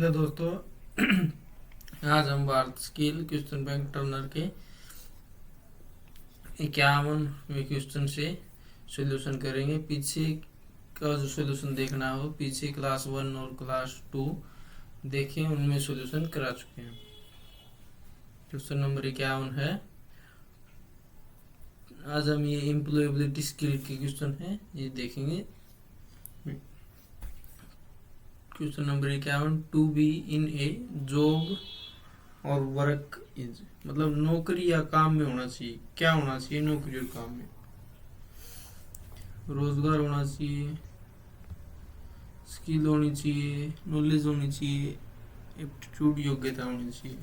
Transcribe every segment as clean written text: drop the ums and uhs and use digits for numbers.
Hello दोस्तों। आज हम Bharat skill question bank Turner के 51वें क्वेश्चन से सॉल्यूशन करेंगे। पीछे का जो सॉल्यूशन देखना हो, पीछे क्लास 1 और क्लास 2 देखें, उनमें सॉल्यूशन करा चुके हैं। क्वेश्चन नंबर 51 है। आज हम ये एम्प्लॉयबिलिटी स्किल के क्वेश्चन है, ये देखेंगे। Question number 51, to be in a job और वर्क इज, मतलब नौकरी या काम में होना चाहिए। क्या होना चाहिए नौकरी और काम में? रोजगार होना चाहिए, स्किल होनी चाहिए, नॉलेज होनी चाहिए, एप्टीट्यूड योग्यता होनी चाहिए।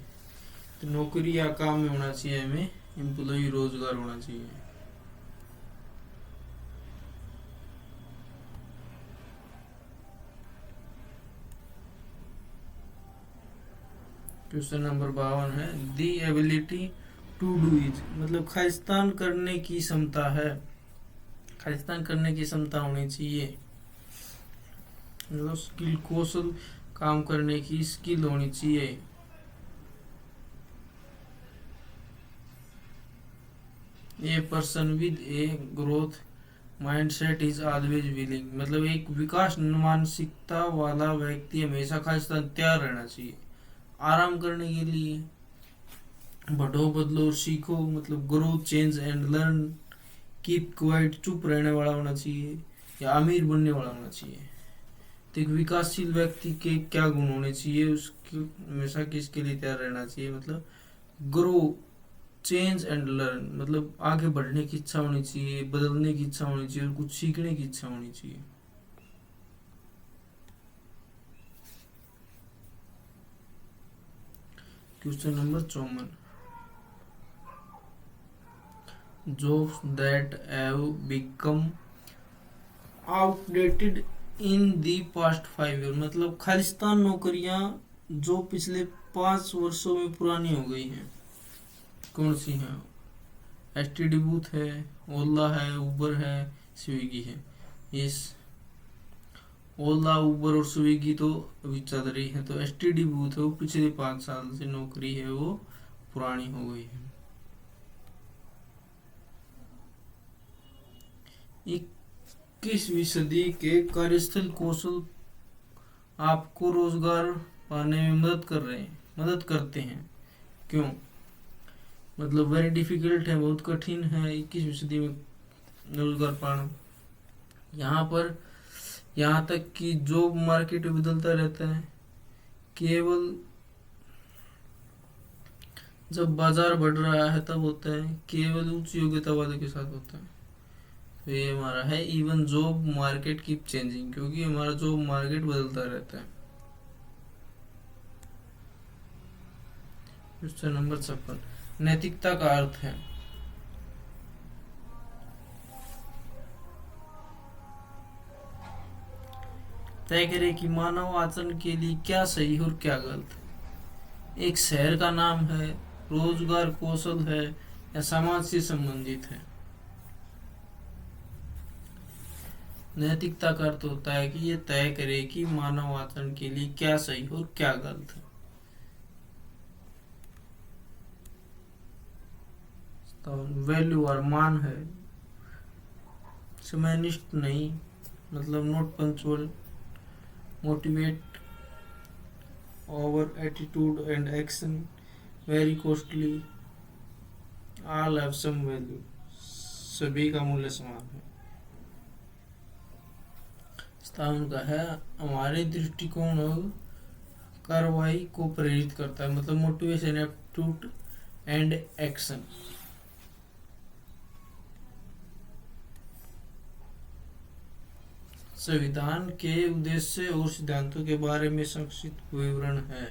तो नौकरी या काम में होना चाहिए हमें एम्प्लॉय, रोजगार होना चाहिए। क्वेश्चन नंबर 52 है। The ability to do is, मतलब खालिस्तान करने की क्षमता है। खालिस्तान करने की क्षमता होनी चाहिए, मतलब स्किल, कौशल, काम करने की स्किल होनी चाहिए। A person with a growth mindset is always willing, मतलब एक विकास मानसिकता वाला व्यक्ति हमेशा खालिस्तान तैयार रहना चाहिए। आराम करने के लिए, बढ़ो बदलो और सीखो, मतलब grow change and learn. Keep quiet, चुप रहने वाला होना चाहिए, या अमीर बनने वाला होना चाहिए। तो एक विकासशील व्यक्ति के क्या गुण होने चाहिए? उसके हमेशा किसके लिए तैयार रहना चाहिए? मतलब ग्रो चेंज एंड लर्न, मतलब आगे बढ़ने की इच्छा होनी चाहिए, बदलने की इच्छा होनी चाहिए और कुछ सीखने की इच्छा होनी चाहिए। Question number 54, jobs that have become outdated in the past 5 years, मतलब खालिस्तान नौकरियां जो पिछले 5 वर्षों में पुरानी हो गई हैं, कौन सी हैं? एसटीडी बूथ है, ओला है, उबर है, स्विगी है। इस ओला, उबर और स्विगी तो अभी चल रही है, तो एसटीडी बूथ है वो पिछले 5 साल से नौकरी है, वो पुरानी हो गई है। 21वीं सदी के कार्यस्थल कौशल आपको रोजगार पाने में मदद करते हैं। क्यों? मतलब वेरी डिफिकल्ट है, बहुत कठिन है 21वीं सदी में रोजगार पाना। यहाँ तक कि जॉब मार्केट बदलता रहता है। केवल जब बाजार बढ़ रहा है तब होता है, केवल उच्च योग्यता वाले के साथ होता है। तो ये हमारा है, even job market keep changing, क्योंकि हमारा जॉब मार्केट बदलता रहता है। क्वेश्चन नंबर 56, नैतिकता का अर्थ है। तय करें कि मानव आचरण के लिए क्या सही और क्या गलत है। एक शहर का नाम है, रोजगार, कौशल है, या समाज से संबंधित है। नैतिकता का अर्थ होता है कि ये तय करे कि मानव आचरण के लिए क्या सही और क्या गलत है। तो वैल्यू और मान है, समयनिष्ठ नहीं, मतलब not punctual, motivate over attitude and action, very costly, all have some value, सभी का मूल्य समान है। उनका है, हमारे दृष्टिकोण और कार्रवाई को प्रेरित करता है, मतलब मोटिवेशन, एप्टीट्यूड एंड एक्शन। संविधान के उद्देश्य और सिद्धांतों के बारे में संक्षिप्त विवरण है।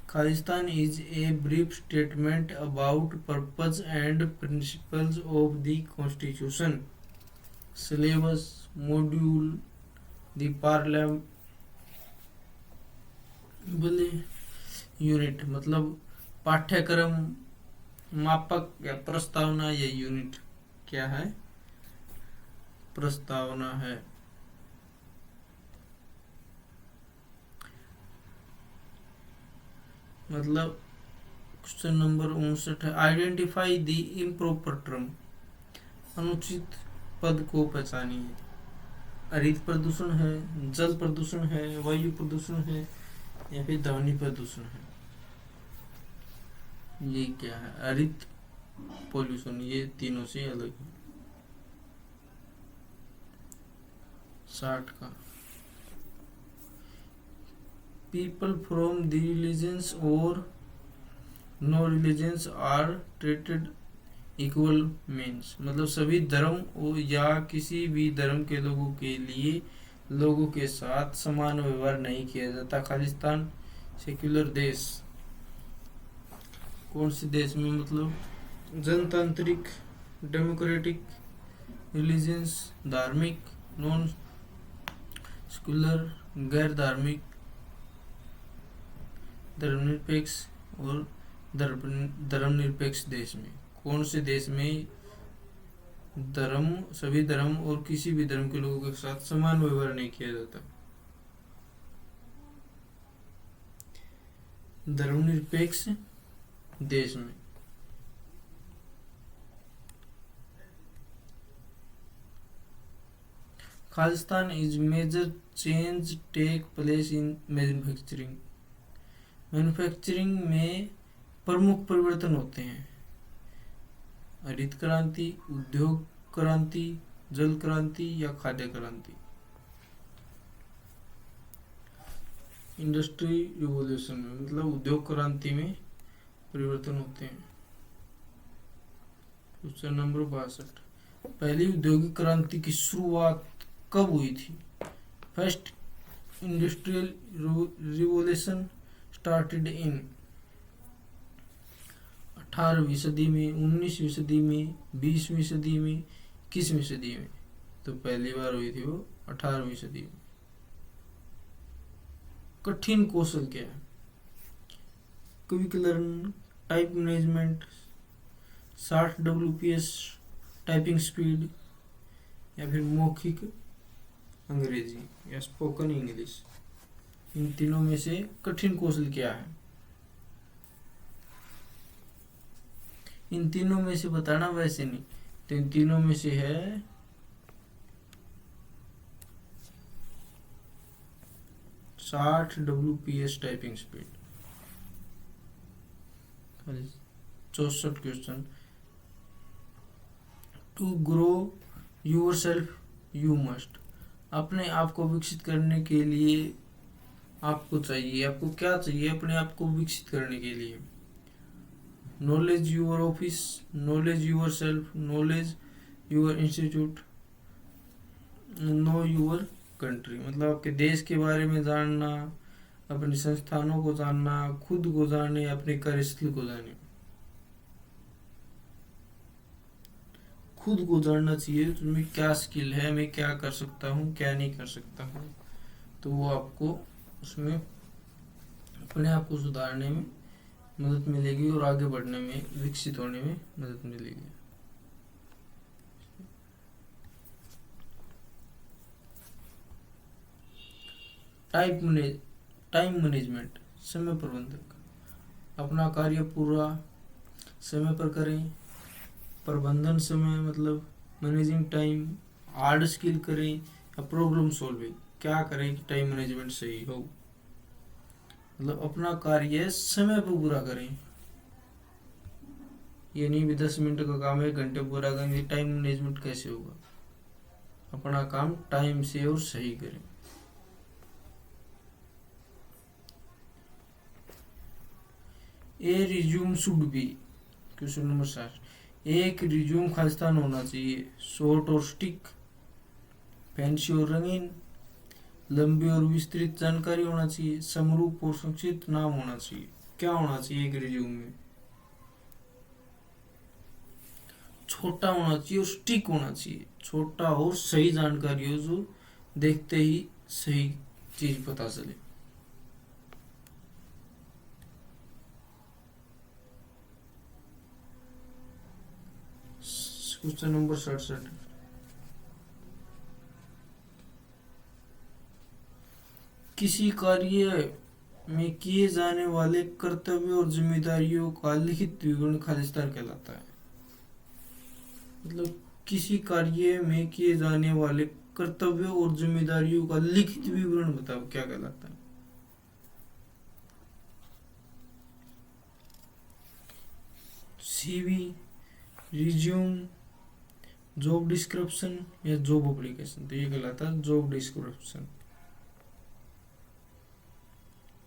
Khalistan is a brief statement about purpose and principles of the Constitution. Syllabus, module, the parliament unit, मतलब पाठ्यक्रम, मापक या प्रस्तावना या यूनिट क्या है? प्रस्तावना है। मतलब क्वेश्चन नंबर 59 है, आइडेंटिफाई द इम्प्रॉपर टर्म। अनुचित पद को पहचानिए। हरित प्रदूषण है, जल प्रदूषण है, वायु प्रदूषण है, या फिर ध्वनि प्रदूषण है। ये क्या है? हरित पोल्यूशन, ये तीनों से अलग है। 60 का, पीपल फ्रॉम द रिलीजन्स और no religions are treated equal means, मतलब सभी धर्म और या किसी भी धर्म के लोगों के लिए लोगों के साथ समान व्यवहार नहीं किया जाता। खालिस्तान सेक्युलर देश। कौन से देश में? मतलब जनतांत्रिक, डेमोक्रेटिक, रिलीजियंस, धार्मिक, नॉन सेक्युलर, गैर धार्मिक, धर्मनिरपेक्ष और धर्मनिरपेक्ष देश में। कौन से देश में धर्म, सभी धर्म और किसी भी धर्म के लोगों के साथ समान व्यवहार नहीं किया जाता? धर्मनिरपेक्ष देश में। खालिस्तान is major change take place in manufacturing. Manufacturing में प्रमुख परिवर्तन होते हैं। हरित क्रांति, उद्योग क्रांति, जल क्रांति या खाद्य क्रांति। इंडस्ट्री रिवॉल्यूशन में, मतलब उद्योग क्रांति में परिवर्तन होते हैं। क्वेश्चन नंबर 62, पहली औद्योगिक क्रांति की शुरुआत कब हुई थी? First industrial revolution started in 18वीं सदी में, 19वीं सदी में, 20वीं सदी में, 21वीं सदी में? तो पहली बार हुई थी वो 18वीं सदी में। कठिन कौशल क्या है? Quick learn, type management, 60 WPS typing speed, या फिर मौखिक अंग्रेजी या स्पोकन इंग्लिश। इन तीनों में से कठिन कौशल क्या है? इन तीनों में से बताना, वैसे नहीं। तो इन तीनों में से है 60 WPS typing speed. 64 question, to grow yourself you must. अपने आप को विकसित करने के लिए आपको चाहिए, आपको क्या चाहिए अपने आप को विकसित करने के लिए? Knowledge your office, knowledge your self, knowledge your institute, know your country. मतलब आपके देश के बारे में जानना, अपने संस्थानों को जानना, खुद को जाने, अपने कार्यस्थल को जाने। खुद को जानना चाहिए, तुम्हें क्या स्किल है, मैं क्या कर सकता हूँ, क्या नहीं कर सकता हूँ। तो वो आपको उसमें अपने आप को सुधारने में मदद मिलेगी और आगे बढ़ने में, विकसित होने में मदद मिलेगी। टाइम मैनेजमेंट, समय प्रबंधक। अपना कार्य पूरा समय पर करें। प्रबंधन समय, मतलब मैनेजिंग टाइम। हार्ड स्किल करें या प्रॉब्लम सॉल्विंग। क्या करें कि टाइम मैनेजमेंट सही हो? मतलब अपना कार्य समय पर पूरा करें। ये नहीं भी 10 मिनट का काम 1 घंटे पूरा करेंगे, टाइम मैनेजमेंट कैसे होगा? अपना काम टाइम से और सही करें। A resume should be. Question number 7, एक रिज्यूम खालिस्तान होना चाहिए। शॉर्ट और स्टिक, फैंसी और रंगीन, लंबी और विस्तृत जानकारी होना चाहिए, समरूप और संक्षिप्त नाम होना चाहिए। क्या होना चाहिए एक रिज्यूम में? छोटा होना चाहिए और स्टिक होना चाहिए। छोटा और सही जानकारी हो, जो देखते ही सही चीज पता चले। क्वेश्चन नंबर 67, किसी कार्य में किए जाने वाले कर्तव्य और जिम्मेदारियों का लिखित विवरण खालिस्तान कहलाता है। मतलब किसी कार्य में किए जाने वाले कर्तव्य और जिम्मेदारियों का लिखित विवरण बताओ क्या कहलाता है। सीवी, रिज्यूम, जॉब डिस्क्रिप्शन या जॉब एप्लीकेशन। तो ये कहलाता है जॉब डिस्क्रिप्शन।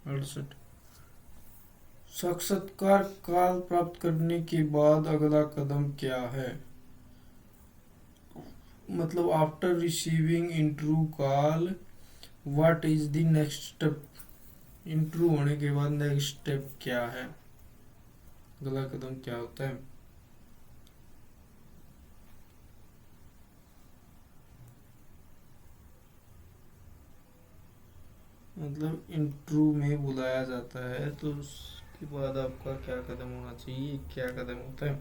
68 साक्षात्कार काल प्राप्त करने के बाद अगला कदम क्या है। मतलब after receiving interview call what is the next step. Interview होने के बाद नेक्स्ट स्टेप क्या है, अगला कदम क्या होता है। मतलब इंटरव्यू में बुलाया जाता है तो उसके बाद आपका क्या कदम होना चाहिए, क्या कदम होता है।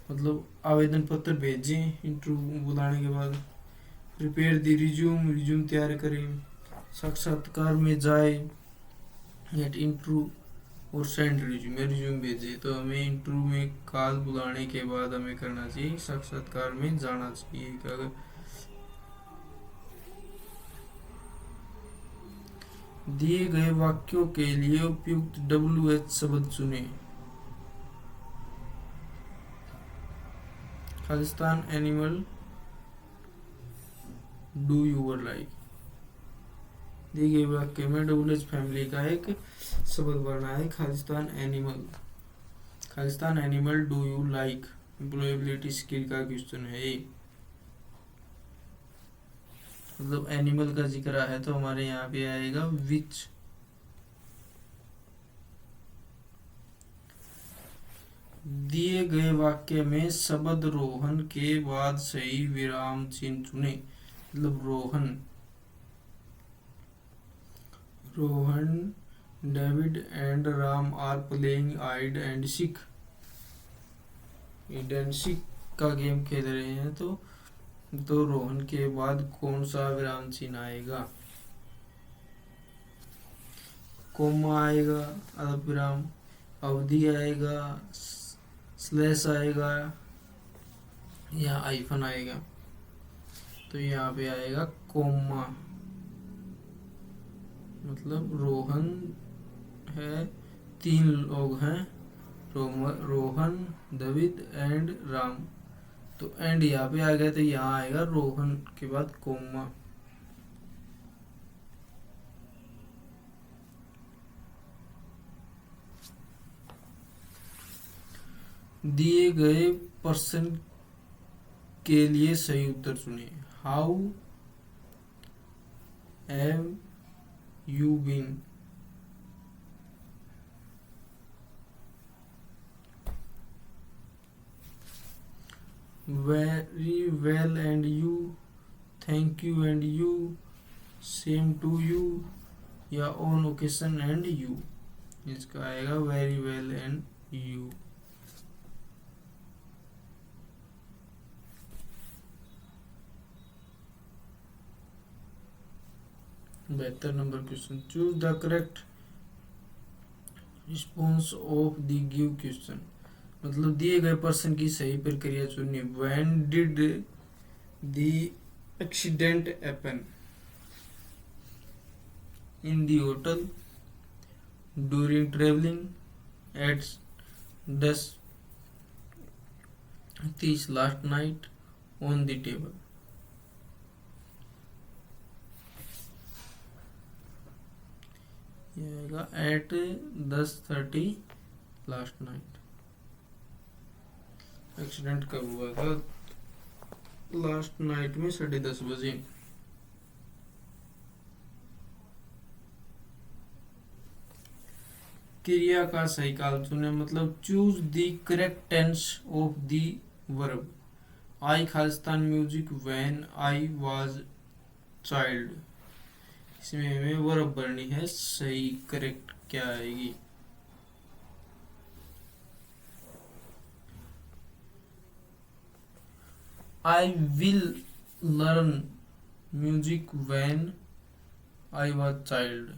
मतलब आवेदन पत्र भेजें इंटरव्यू बुलाने के बाद, प्रिपेयर द रिज्यूम, रिज्यूम तैयार करें, साक्षात्कार में जाए, गेट इंटरव्यू और सेंड रिज्यूम, रिज्यूम भेजे। तो हमें इंटरव्यू में कॉल बुलाने के बाद हमें करना चाहिए साक्षात्कार में जाना चाहिए। अगर दिए गए वाक्यों के लिए उपयुक्त WH शब्द चुने। खालिस्तान एनिमल डू यूर लाइक। दिए गए वाक्य में WH फैमिली का एक शब्द बनना है Khalistan animal. Khalistan animal do you like employability skill का क्वेश्चन है ये। मतलब एनिमल का जिक्र है तो हमारे यहाँ पे आएगा विच। दिए गए वाक्य में शब्द रोहन के बाद सही विराम चिन्ह चुने। मतलब Rohan David and Ram are playing hide and seek, hide and seek का गेम खेल रहे हैं। तो रोहन के बाद कौन सा विराम चिन्ह आएगा। कोमा आएगा, अल्प विराम, अवधि आएगा, स्लैश आएगा या आइफन आएगा। तो यहाँ पे आएगा कोमा। मतलब रोहन है, 3 लोग हैं, रोहन, डेविड एंड राम। तो एंड यहाँ पे आ गया तो यहाँ आएगा रोहन के बाद कोमा। दिए गए प्रश्न के लिए सही उत्तर चुनिए। How have you been. Very well and you, thank you and you, same to you या ऑन ओकेशन एंड यू। इसका आएगा वेरी वेल एंड यू। बेहतर number question. Choose the correct response of the give question. मतलब दिए गए प्रश्न की सही प्रक्रिया चुनिए। When did the accident happen, in the hotel, during travelling, at 10:30 last night, on the table. ये आएगा एट 10:30 लास्ट नाइट। एक्सीडेंट कब हुआ था, लास्ट नाइट में 10:30 बजे। क्रिया का सही काल चुने। मतलब choose the correct tense of the verb. I खालिस्तान music when I was child. इसमें हमें वर्ब भरनी है सही, करेक्ट क्या आएगी। I will learn music when I was child.